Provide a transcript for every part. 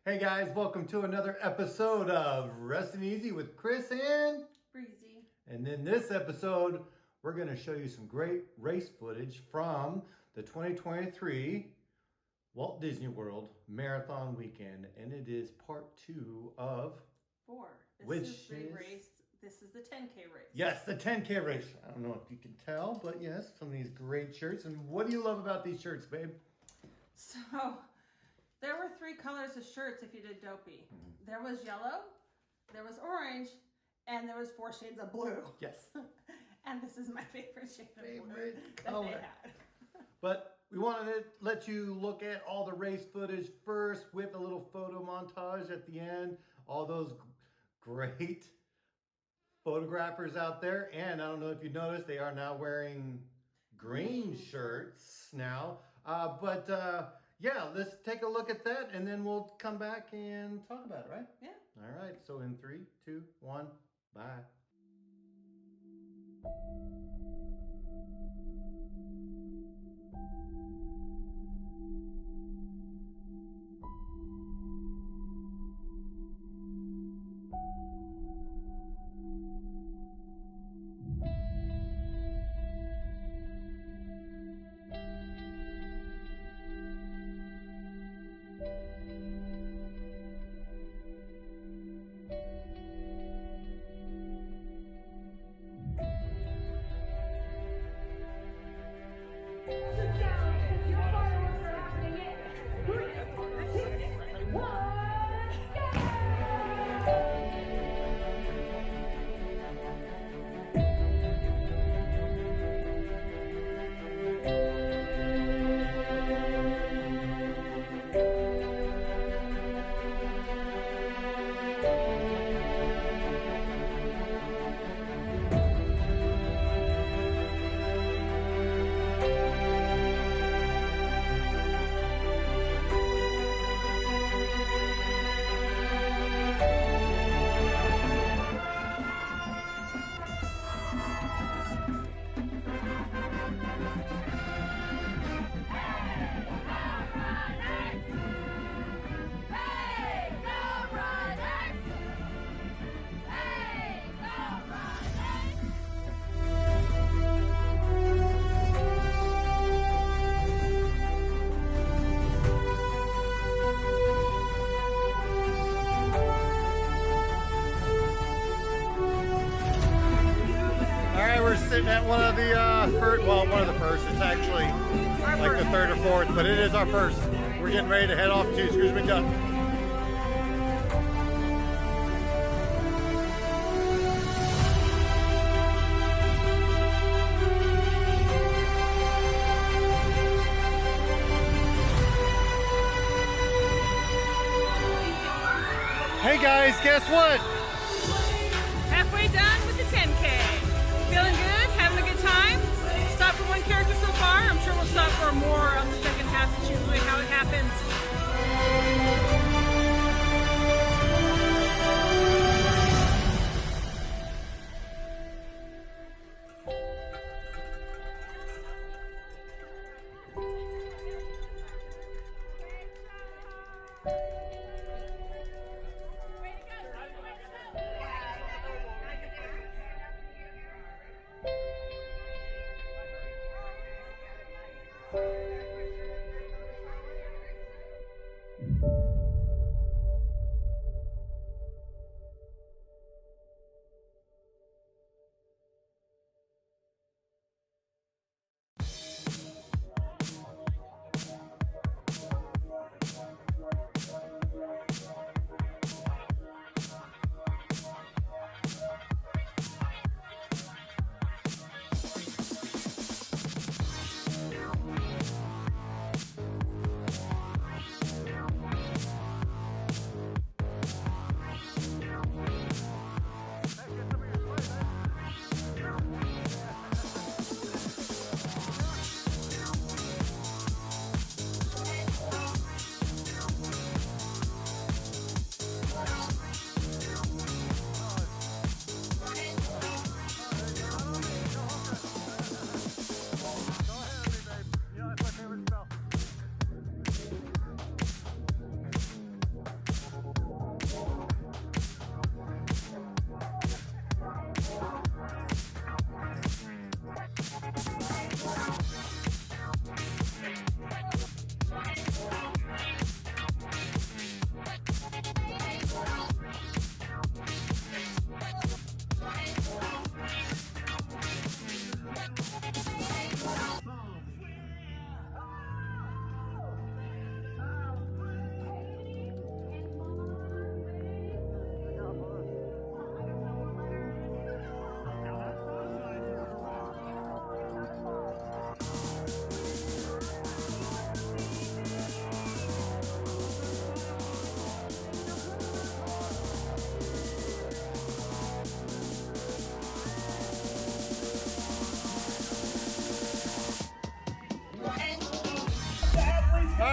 Hey guys, welcome to another episode of Resting Easy with Chris and Breezy. And in this episode, we're going to show you some great race footage from the 2023 Walt Disney World Marathon Weekend, and it is part 2 of 4. Which is the is race. This is the 10K race. Yes, the 10K race. I don't know if you can tell, but yes, some of these great shirts. And what do you love about these shirts, babe? So there were 3 colors of shirts if you did Dopey. There was yellow, there was orange, and there was 4 shades of blue. Yes. And this is my favorite shade of blue color. that they had. But we wanted to let you look at all the race footage first with a little photo montage at the end. All those great photographers out there. And I don't know if you noticed, they are now wearing green shirts now. Yeah, let's take a look at that and then we'll come back and talk about it, right? Yeah. All right, so in 3, 2, 1, bye. Sitting at one of the first, well, one of the first. It's actually like the 3rd or 4th, but it is our first. We're getting ready to head off to Scrooge McDuck. Hey guys, guess what? Halfway done with the 10K. Feeling good? Having a good time? Stop for one character so far. I'm sure we'll stop for more on the second half. That's usually how it happens.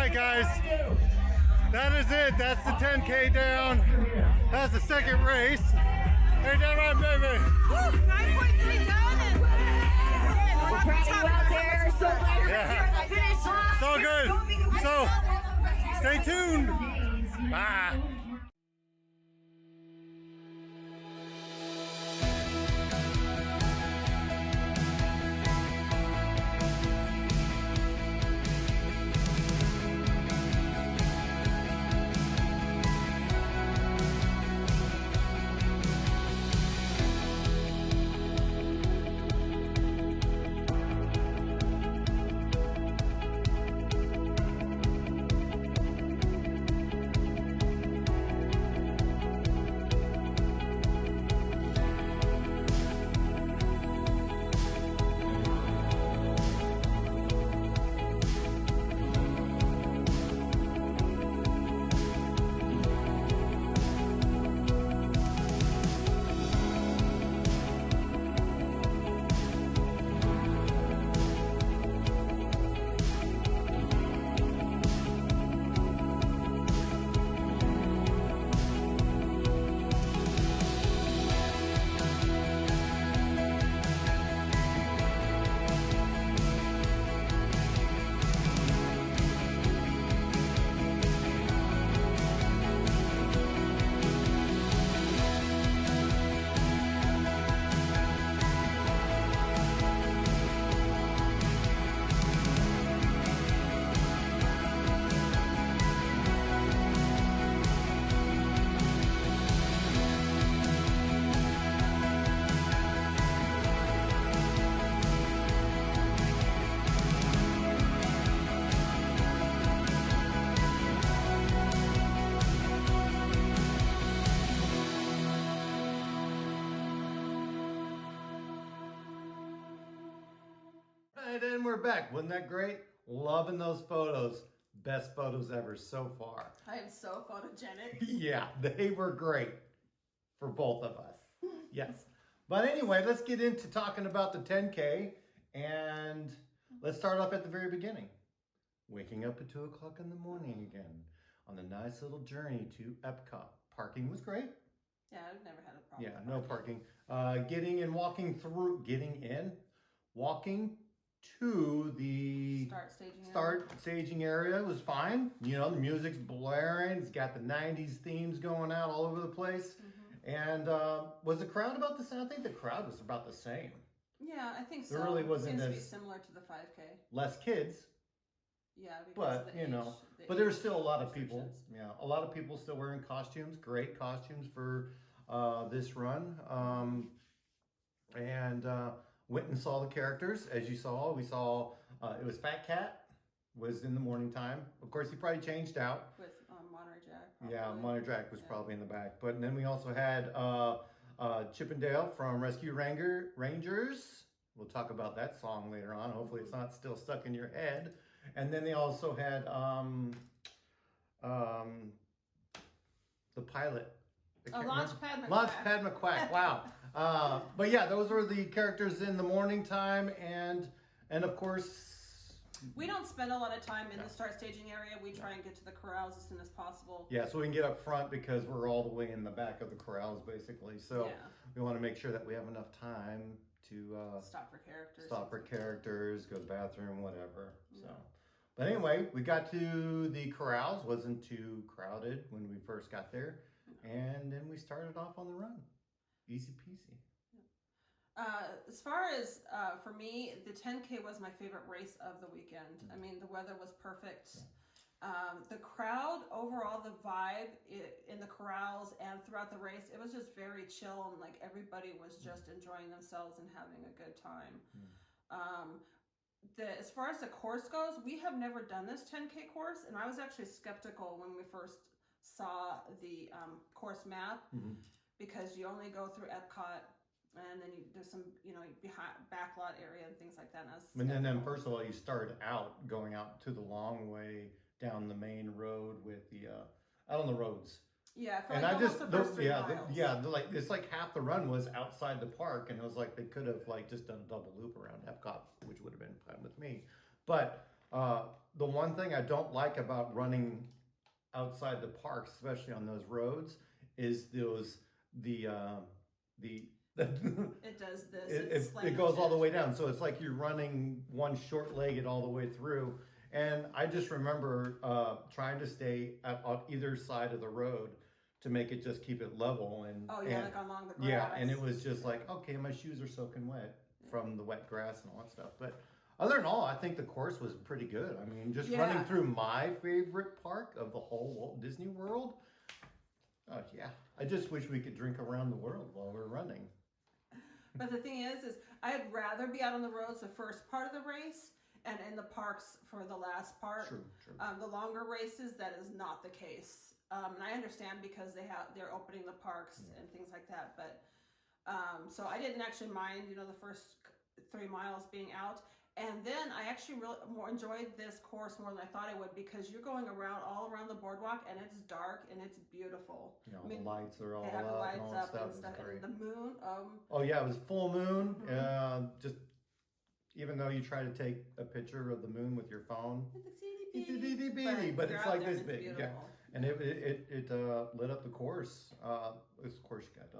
right, guys. That is it. That's the 10K down. That's the second race. Ain't that right, baby? Woo, 9.3 done, and again, we're not Proud the of top you out of there. So glad you're Yeah. here at the finish line. It's all good. So, stay tuned. Bye. And we're back. Wasn't that great? Loving those photos. Best photos ever so far. I am so photogenic. Yeah, they were great for both of us. Yes. But anyway, let's get into talking about the 10K. And let's start off at the very beginning. Waking up at 2 o'clock in the morning again on a nice little journey to Epcot. Parking was great. Yeah, I've never had a problem. Yeah, no parking. Walking to the Start staging area was fine. You know, the music's blaring. It's got the 90s themes going out all over the place. Mm-hmm. And was the crowd about the same? I think the crowd was about the same. Yeah, I think so. There really wasn't Seems to be as- similar to the 5K. Less kids, Yeah, because but of the you age, know, the but there were age still a lot of people. restrictions. Yeah, a lot of people still wearing costumes. Great costumes for this run. And went and saw the characters. As you saw, we saw it was Fat Cat was in the morning time. Of course, he probably changed out. With Monterey Jack. Yeah, probably. Monterey Jack was Yeah. probably in the back. But then we also had Chip and Dale from Rescue Rangers. We'll talk about that song later on. Hopefully it's not still stuck in your head. And then they also had the pilot. I can't Launchpad remember. Launchpad McQuack. Wow. But yeah, those were the characters in the morning time, and of course. We don't spend a lot of time in the start staging area. We try and get to the corrals as soon as possible. Yeah, so we can get up front because we're all the way in the back of the corrals, basically. So Yeah. we want to make sure that we have enough time to Stop for characters. go to the bathroom, whatever. Yeah. So, but anyway, we got to the corrals. Wasn't too crowded when we first got there, and then we started off on the run. Easy peasy. As far as for me, the 10K was my favorite race of the weekend. I mean, the weather was perfect. The crowd, overall, the vibe in the corrals and throughout the race, it was just very chill, and like everybody was just enjoying themselves and having a good time. As far as the course goes, we have never done this 10K course, and I was actually skeptical when we first saw the course map because you only go through Epcot. And then there's some, behind backlot area and things like that. And then first of all, you start out going out to the long way down the main road with the out on the roads. Yeah, for and like I almost just the first 3 miles. like it's like half the run was outside the park, and it was like they could have like just done a double loop around Epcot, which would have been fine with me. But The one thing I don't like about running outside the parks, especially on those roads, is the It does this. it goes all the way down. So it's like you're running one short-legged all the way through. And I just remember trying to stay on either side of the road to make it just keep it level. And like along the grass. yeah, and it was just like, okay, my shoes are soaking wet from the wet grass and all that stuff. But other than all, I think the course was pretty good. I mean, just running through my favorite park of the whole Walt Disney World. Oh yeah, I just wish we could drink around the world while we're running. But the thing is I'd rather be out on the roads the first part of the race and in the parks for the last part. True. The longer races, that is not the case. And I understand because they're opening the parks and things like that. But so I didn't actually mind, the first 3 miles being out. And then I actually really more enjoyed this course more than I thought I would, because you're going all around the boardwalk and it's dark and it's beautiful. Yeah, the lights are all they have the up lights and all up that and stuff. stuff. Great. And the moon. Oh yeah, it was full moon. Mm-hmm. Just even though you try to take a picture of the moon with your phone, It's itty bitty, but it's you're out like there this and it's big. Yeah, beautiful. and it lit up the course. Of course, you got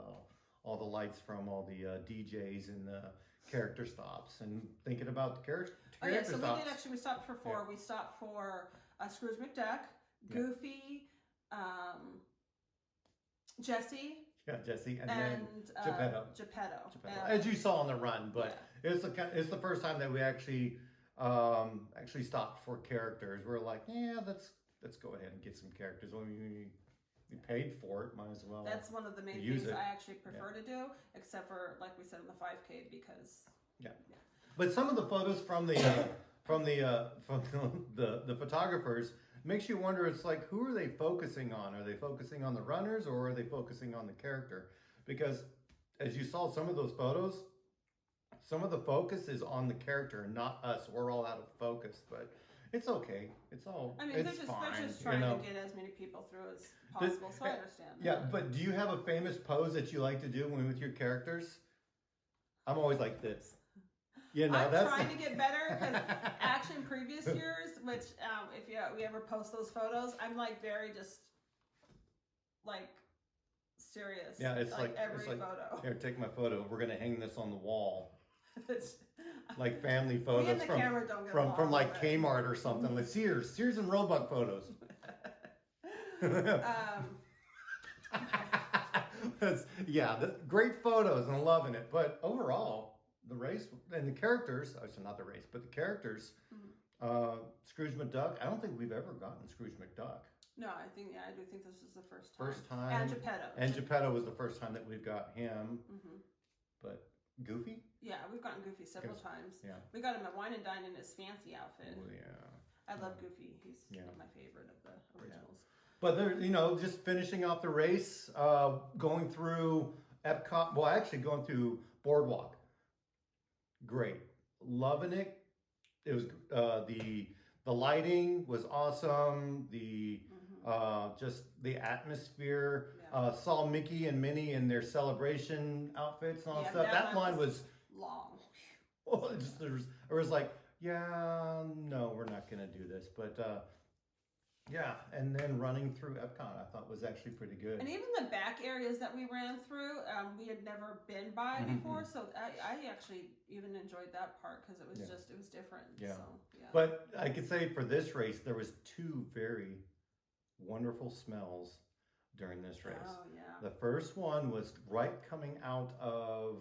all the lights from all the DJs and the character stops, and thinking about the character So stops. we stopped for 4. Yeah. We stopped for Scrooge McDuck, Goofy, Jesse, Yeah, Jesse, and and then Geppetto. Geppetto. As you saw on the run, but it's the first time that we actually stopped for characters. We're like, yeah, let's go ahead and get some characters. When we paid for it, might as well. That's one of the main use things it. I actually prefer to do, except for, like we said, in the 5K, because But some of the photos from the photographers makes you wonder. It's like, who are they focusing on? Are they focusing on the runners, or are they focusing on the character? Because as you saw some of those photos, some of the focus is on the character and not us. We're all out of focus, but it's okay. It's I mean, it's they're fine. just trying to get as many people through as possible, so I understand. Yeah, but do you have a famous pose that you like to do with your characters? I'm always like this. I'm trying to get better, because actually in previous years, which if we ever post those photos, I'm like very just like serious. Yeah, it's like every it's like, photo. Here, take my photo. We're gonna hang this on the wall, It's- like family Me photos and the camera don't get from along, like but- Kmart or something, like Sears and Roebuck photos. Great photos, and I'm loving it. But overall, the race and the characters, actually not the race, but the characters, Scrooge McDuck, I don't think we've ever gotten Scrooge McDuck. No, I do think this is the first time. First time. And Geppetto. And Geppetto was the first time that we've got him. Mm-hmm. But Goofy? Yeah, we've gotten Goofy several times. Yeah. We got him at Wine and Dine in his fancy outfit. Oh, yeah. I love Goofy. He's my favorite of the originals. But they're, just finishing off the race, going through Epcot. Well, actually going through Boardwalk. Great, loving it. It was the lighting was awesome. The just the atmosphere. Yeah. Saw Mickey and Minnie in their celebration outfits and all that stuff. that That line line was long. well, it was like, yeah, no, we're not gonna do this, but. Yeah, and then running through Epcot, I thought was actually pretty good. And even the back areas that we ran through, we had never been by before, so I actually even enjoyed that part, because it was it was different. Yeah. So, yeah. But I could say for this race, there was 2 very wonderful smells during this race. Oh yeah. The first one was right coming out of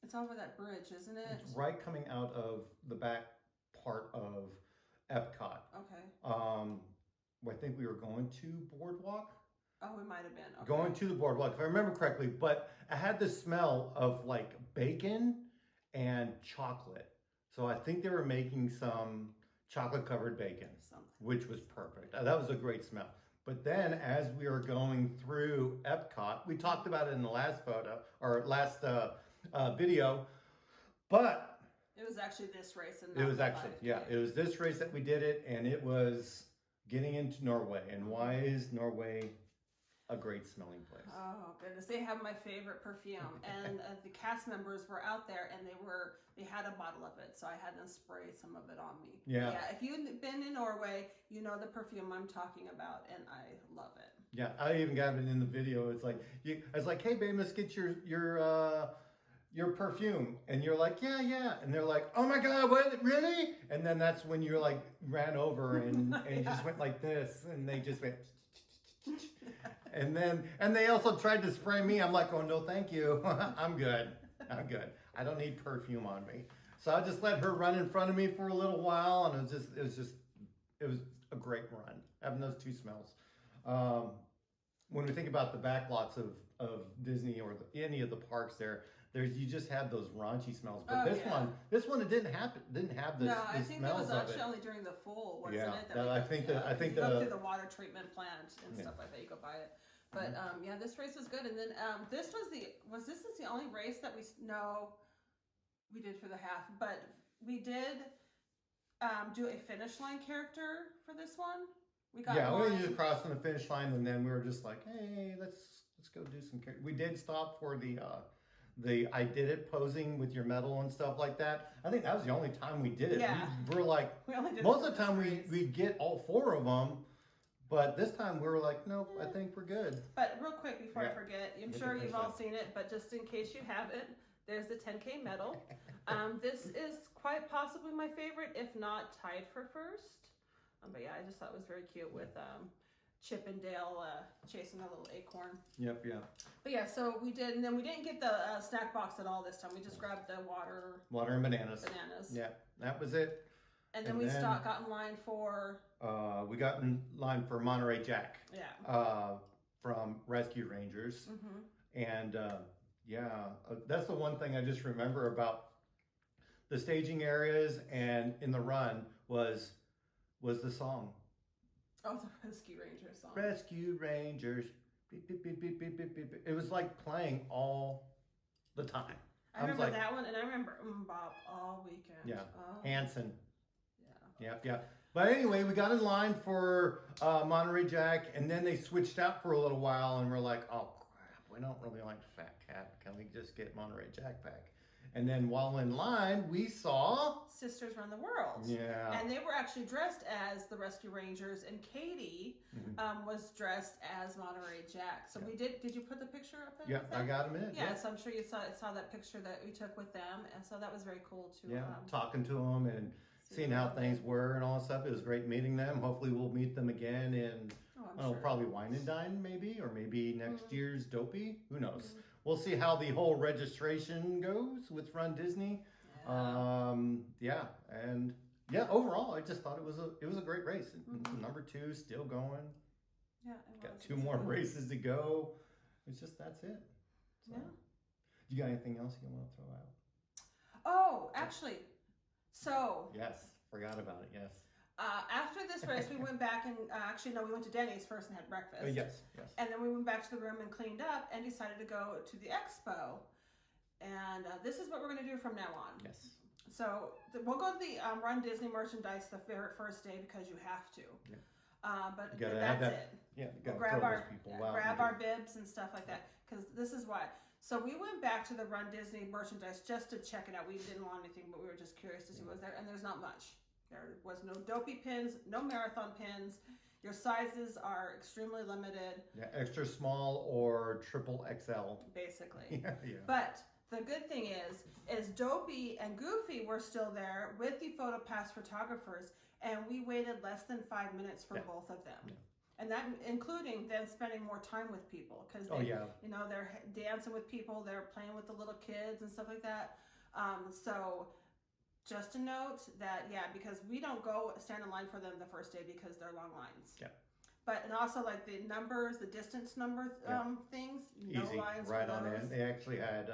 It's over that bridge, isn't it? it's right coming out of the back part of Epcot. Okay. I think we were going to Boardwalk. Oh, we might have been. Okay. Going to the Boardwalk, if I remember correctly, but I had the smell of like bacon and chocolate. So I think they were making some chocolate covered bacon, which was perfect. That was a great smell. But then as we were going through Epcot, we talked about it in the last photo or last video, but It was actually this race, and it was actually, it was this race that we did it, and it was getting into Norway. And why is Norway a great smelling place. Oh goodness, they have my favorite perfume, and the cast members were out there, and they had a bottle of it, so I had them spray some of it on me. Yeah. If you've been in Norway, you know the perfume I'm talking about, and I love it. Yeah, I even got it in the video. It's like I was like, hey babe, let's get your perfume, and you're like, yeah, and they're like, oh my god, what, really? And then that's when you like ran over and you just went like this, and they just went. And they also tried to spray me. I'm like, oh no, thank you. I'm good. I don't need perfume on me. So I just let her run in front of me for a little while, and it was a great run having those two smells. When we think about the back lots of Disney or any of the parks you just have those raunchy smells. But this one it didn't have the No, I think it smells was of actually it. only during the fall, wasn't Yeah, it? I think you go through the water treatment plant and stuff like that. You go buy it. But this race was good. And then this was this the only race that we did for the half, but we did do a finish line character for this one. We were just crossing the finish line, and then we were just like, hey, let's go do some character. We did stop for the I did it posing with your medal and stuff like that. I think that was the only time we did it. Yeah. We were like, most of the time we'd get all four of them. But this time we were like, nope, I think we're good. But real quick before I forget, I'm Get sure the you've finish all line. seen it, but just in case you haven't, there's the 10K medal. This is quite possibly my favorite, if not tied for first. But yeah, I just thought it was very cute with Chip and Dale chasing a little acorn. Yep, yeah. But yeah, so we did, and then we didn't get the snack box at all this time. We just grabbed the water and bananas. Yeah, that was it. And then we got in line for... we got in line for Monterey Jack. Yeah. From Rescue Rangers. Mm-hmm. And that's the one thing I just remember about the staging areas and in the run was the song. Oh, the Rescue Rangers song. Rescue Rangers. Beep, beep, beep, beep, beep, beep, beep. It was like playing all the time. I remember that one, and I remember Bob all weekend. Yeah. Oh. Hanson. Yeah. Yeah. But anyway, we got in line for Monterey Jack, and then they switched out for a little while, and we're like, oh crap, we don't really like Fat Cat. Can we just get Monterey Jack back? And then while in line, we saw Sisters Run the World. Yeah. And they were actually dressed as the Rescue Rangers, and Katie was dressed as Monterey Jack. So we did you put the picture up there? Yeah, I got them in. Yeah, so I'm sure you saw that picture that we took with them, and so that was very cool too. Yeah, talking to them and seeing how things were and all that stuff. It was great meeting them. Hopefully we'll meet them again in, probably Wine and Dine maybe, or maybe next year's Dopey. Who knows? We'll see how the whole registration goes with Run Disney. Yeah. Overall, I just thought it was a great race. Number 2 still going. Yeah, Got 2 more races to go. It's just that's it. So, you got anything else you want to throw out? Oh, actually, so yes, forgot about it. Yes. After this race, we went back and we went to Denny's first and had breakfast. Yes. And then we went back to the room and cleaned up and decided to go to the expo. And this is what we're going to do from now on. Yes. So we'll go to the Run Disney merchandise the very first day because you have to. Yeah. But You gotta that's have that, it. Yeah, you We'll gotta grab throw our those people out. grab our bibs and stuff like that because this is why. So we went back to the Run Disney merchandise just to check it out. We didn't want anything, but we were just curious to see what was there. And there's not much. There was no Dopey pins, no marathon pins. Your sizes are extremely limited. Yeah, extra small or triple XL. Basically. Yeah. But the good thing is Dopey and Goofy were still there with the PhotoPass photographers, and we waited less than 5 minutes for both of them. Yeah. And that including then spending more time with people because they're dancing with people, they're playing with the little kids and stuff like that. So just a note that because we don't go stand in line for them the first day because they're long lines. Yeah. But and also like the numbers, the distance number things, no Easy, lines right for on those. in. They actually had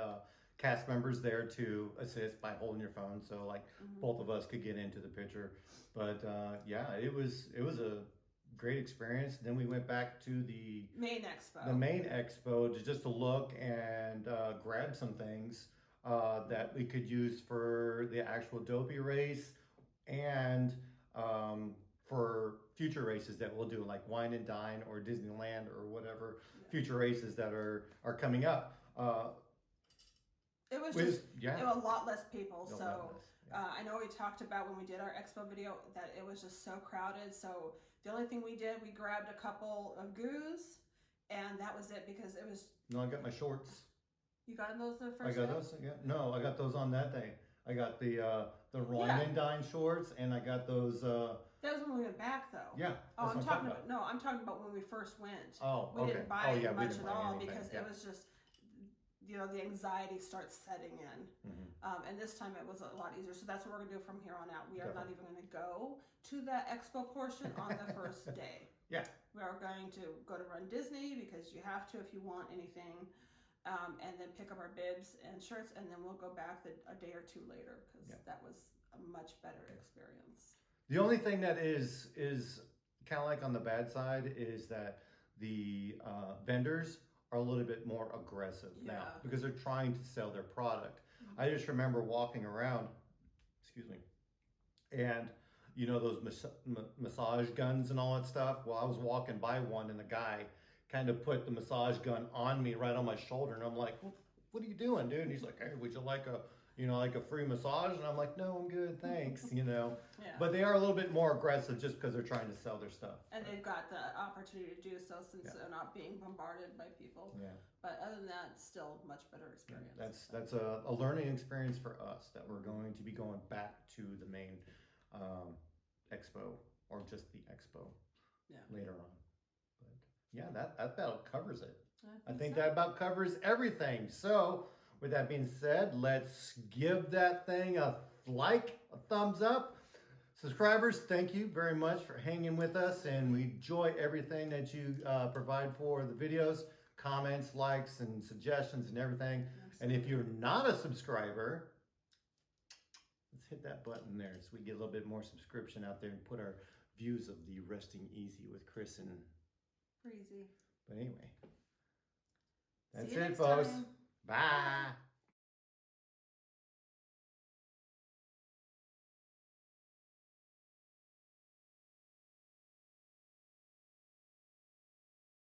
cast members there to assist by holding your phone, so like both of us could get into the picture. But it was a great experience. Then we went back to the main expo. The main expo to look and grab some things that we could use for the actual Dopey race and for future races that we'll do, like Wine and Dine or Disneyland or whatever future races that are coming up. It was With- just yeah. it was a lot less people. A So lot less, yeah. I know we talked about when we did our expo video that it was just so crowded. So the only thing we did, we grabbed a couple of goos, and that was it because it was. No, I got my shorts. You got those the first I got day? those. Yeah. No, I got those on that day. I got the Wine Yeah. and Dine shorts, and I got those. That was when we went back, though. Yeah. Oh, that's I'm what talking about. No, I'm talking about when we first went. Oh, We okay. didn't buy oh, yeah, we much didn't at buy all anything. because Yeah. it was just, the anxiety starts setting in. Mhm. And this time it was a lot easier. So that's what we're gonna do from here on out. We are not Definitely. even gonna go to that expo portion on the first day. Yeah. We are going to go to Run Disney because you have to if you want anything, and then pick up our bibs and shirts, and then we'll go back a day or two later because Yeah. that was a much better experience. The only thing that is kind of like on the bad side is that the vendors are a little bit more aggressive now Yeah. because they're trying to sell their product. Mhm. I just remember walking around, excuse me, and you know those massage guns and all that stuff. Well, I was walking by one, and the guy kind of put the massage gun on me right on my shoulder, and I'm like, "What are you doing, dude?" And he's like, "Hey, would you like a free massage?" And I'm like, "No, I'm good, thanks." Yeah. But they are a little bit more aggressive just because they're trying to sell their stuff. And they've got the opportunity to do so since Yeah. they're not being bombarded by people. Yeah, But other than that, still much better experience. that's a learning experience for us that we're going to be going back to the main expo or just the expo later on. But yeah, that about covers it. I think so. that about covers everything. So with that being said, let's give that thing a like, a thumbs up. Subscribers, thank you very much for hanging with us, and we enjoy everything that you provide for the videos, comments, likes, and suggestions and everything. And if you're not a subscriber, let's hit that button there so we get a little bit more subscription out there and put our views of the Resting Easy with Chris and... Breezy. But anyway, that's See you it, next folks. time. Bye.